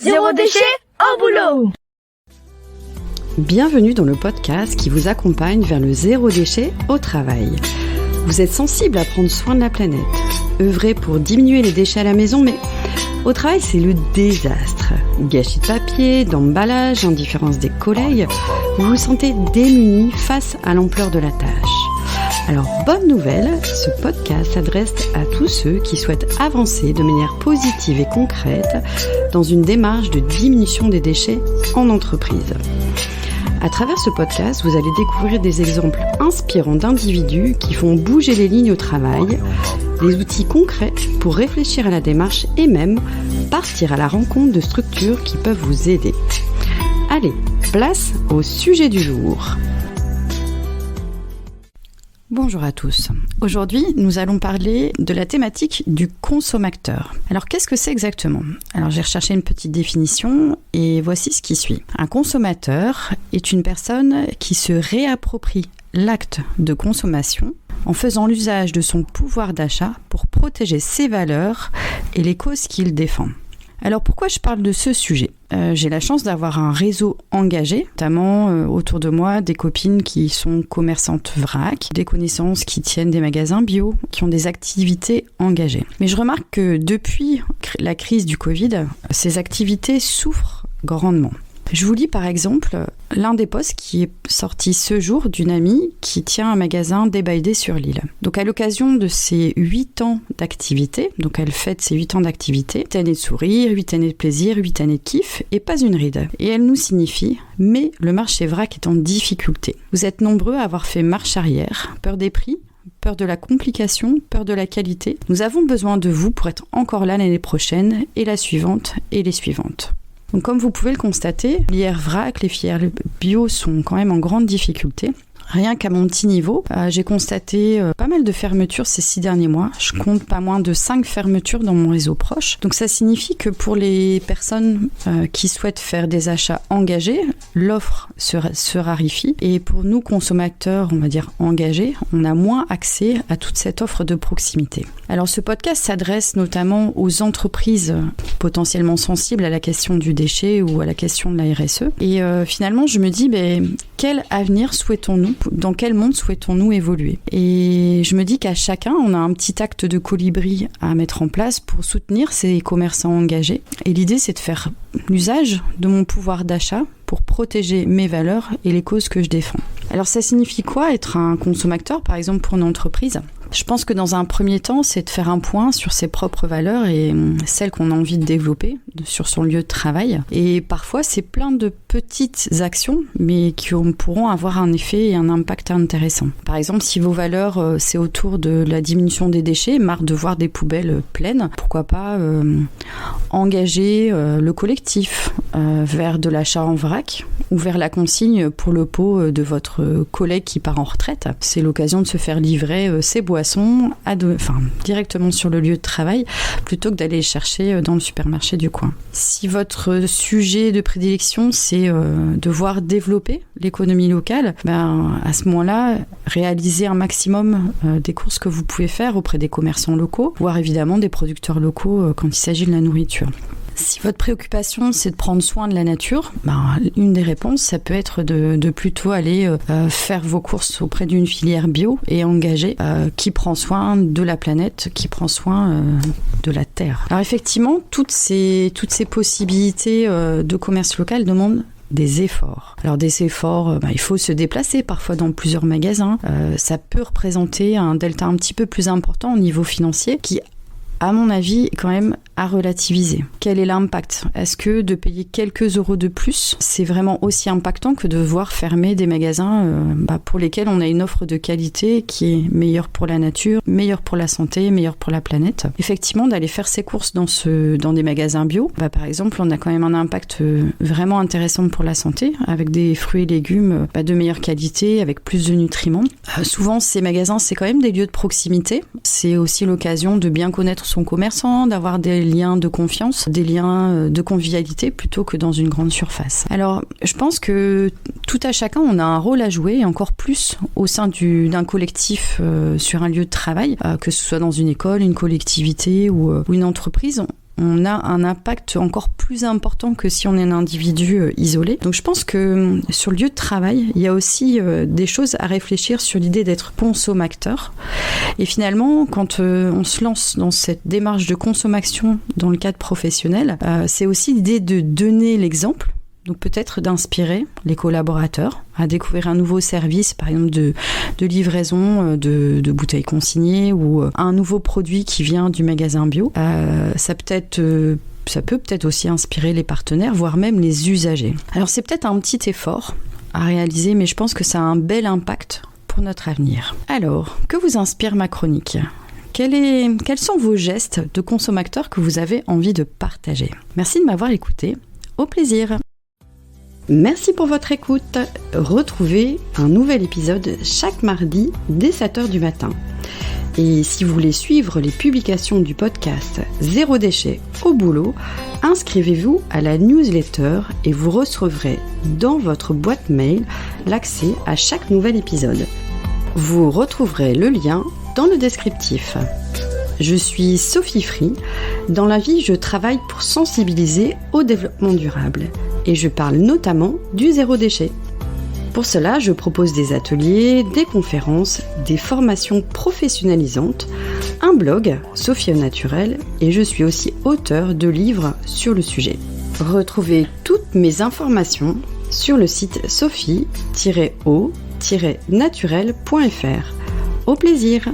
Zéro déchet au boulot. Bienvenue dans le podcast qui vous accompagne vers le zéro déchet au travail. Vous êtes sensible à prendre soin de la planète, œuvrer pour diminuer les déchets à la maison, mais au travail c'est le désastre. Gâchis de papier, d'emballage, indifférence des collègues, vous vous sentez démuni face à l'ampleur de la tâche. Alors, bonne nouvelle, ce podcast s'adresse à tous ceux qui souhaitent avancer de manière positive et concrète dans une démarche de diminution des déchets en entreprise. À travers ce podcast, vous allez découvrir des exemples inspirants d'individus qui font bouger les lignes au travail, des outils concrets pour réfléchir à la démarche et même partir à la rencontre de structures qui peuvent vous aider. Allez, place au sujet du jour. Bonjour à tous. Aujourd'hui, nous allons parler de la thématique du consommateur. Alors, qu'est-ce que c'est exactement ? Alors, j'ai recherché une petite définition et voici ce qui suit. Un consommateur est une personne qui se réapproprie l'acte de consommation en faisant l'usage de son pouvoir d'achat pour protéger ses valeurs et les causes qu'il défend. Alors pourquoi je parle de ce sujet ? J'ai la chance d'avoir un réseau engagé, notamment autour de moi des copines qui sont commerçantes vrac, des connaissances qui tiennent des magasins bio, qui ont des activités engagées. Mais je remarque que depuis la crise du Covid, ces activités souffrent grandement. Je vous lis par exemple l'un des posts qui est sorti ce jour d'une amie qui tient un magasin Day by Day sur l'île. Donc à l'occasion de ses 8 ans d'activité, donc elle fête ses 8 ans d'activité, 8 années de sourire, 8 années de plaisir, 8 années de kiff et pas une ride. Et elle nous signifie « Mais le marché vrac est en difficulté. Vous êtes nombreux à avoir fait marche arrière, peur des prix, peur de la complication, peur de la qualité. Nous avons besoin de vous pour être encore là l'année prochaine et la suivante et les suivantes. » Donc comme vous pouvez le constater, l'IR vrac, les filières bio sont quand même en grande difficulté. Rien qu'à mon petit niveau, j'ai constaté pas mal de fermetures ces 6 derniers mois. Je compte pas moins de 5 fermetures dans mon réseau proche. Donc ça signifie que pour les personnes qui souhaitent faire des achats engagés, l'offre se raréfie. Et pour nous consommateurs, on va dire engagés, on a moins accès à toute cette offre de proximité. Alors ce podcast s'adresse notamment aux entreprises potentiellement sensibles à la question du déchet ou à la question de la RSE. Et finalement, je me dis, quel avenir souhaitons-nous ? Dans quel monde souhaitons-nous évoluer ? Et je me dis qu'à chacun, on a un petit acte de colibri à mettre en place pour soutenir ces commerçants engagés. Et l'idée, c'est de faire l'usage de mon pouvoir d'achat pour protéger mes valeurs et les causes que je défends. Alors ça signifie quoi être un consommateur, par exemple pour une entreprise ? Je pense que dans un premier temps, c'est de faire un point sur ses propres valeurs et celles qu'on a envie de développer sur son lieu de travail. Et parfois, c'est plein de petites actions, mais qui pourront avoir un effet et un impact intéressant. Par exemple, si vos valeurs, c'est autour de la diminution des déchets, marre de voir des poubelles pleines, pourquoi pas engager le collectif vers de l'achat en vrac ou vers la consigne pour le pot de votre collègue qui part en retraite. C'est l'occasion de se faire livrer ses boissons directement sur le lieu de travail plutôt que d'aller les chercher dans le supermarché du coin. Si votre sujet de prédilection c'est de voir développer l'économie locale, à ce moment-là, réalisez un maximum des courses que vous pouvez faire auprès des commerçants locaux, voire évidemment des producteurs locaux quand il s'agit de la nourriture. Si votre préoccupation, c'est de prendre soin de la nature, une des réponses, ça peut être de plutôt aller faire vos courses auprès d'une filière bio et engagée qui prend soin de la planète, qui prend soin de la terre. Alors effectivement, toutes ces possibilités de commerce local demandent des efforts. Alors des efforts, il faut se déplacer parfois dans plusieurs magasins. Ça peut représenter un delta un petit peu plus important au niveau financier qui, à mon avis, quand même à relativiser. Quel est l'impact ? Est-ce que de payer quelques euros de plus, c'est vraiment aussi impactant que de voir fermer des magasins pour lesquels on a une offre de qualité qui est meilleure pour la nature, meilleure pour la santé, meilleure pour la planète ? Effectivement, d'aller faire ses courses dans des magasins bio, par exemple, on a quand même un impact vraiment intéressant pour la santé, avec des fruits et légumes de meilleure qualité, avec plus de nutriments. Souvent, ces magasins, c'est quand même des lieux de proximité. C'est aussi l'occasion de bien connaître son commerçant, d'avoir des liens de confiance, des liens de convivialité plutôt que dans une grande surface. Alors, je pense que tout à chacun, on a un rôle à jouer, et encore plus au sein d'un collectif sur un lieu de travail, que ce soit dans une école, une collectivité ou une entreprise. on a un impact encore plus important que si on est un individu isolé. Donc je pense que sur le lieu de travail, il y a aussi des choses à réfléchir sur l'idée d'être consommateur. Et finalement, quand on se lance dans cette démarche de consommation dans le cadre professionnel, c'est aussi l'idée de donner l'exemple. Donc peut-être d'inspirer les collaborateurs à découvrir un nouveau service, par exemple de livraison de bouteilles consignées ou un nouveau produit qui vient du magasin bio. Ça peut peut-être aussi inspirer les partenaires, voire même les usagers. Alors c'est peut-être un petit effort à réaliser, mais je pense que ça a un bel impact pour notre avenir. Alors, que vous inspire ma chronique ? Quels sont vos gestes de consommateur que vous avez envie de partager ? Merci de m'avoir écouté. Au plaisir. Merci pour votre écoute. Retrouvez un nouvel épisode chaque mardi dès 7h du matin. Et si vous voulez suivre les publications du podcast Zéro déchet au boulot, inscrivez-vous à la newsletter et vous recevrez dans votre boîte mail l'accès à chaque nouvel épisode. Vous retrouverez le lien dans le descriptif. Je suis Sophie Free. Dans la vie, je travaille pour sensibiliser au développement durable et je parle notamment du zéro déchet. Pour cela, je propose des ateliers, des conférences, des formations professionnalisantes, un blog, Sophie au naturel, et je suis aussi auteure de livres sur le sujet. Retrouvez toutes mes informations sur le site sophie-o-naturel.fr. Au plaisir!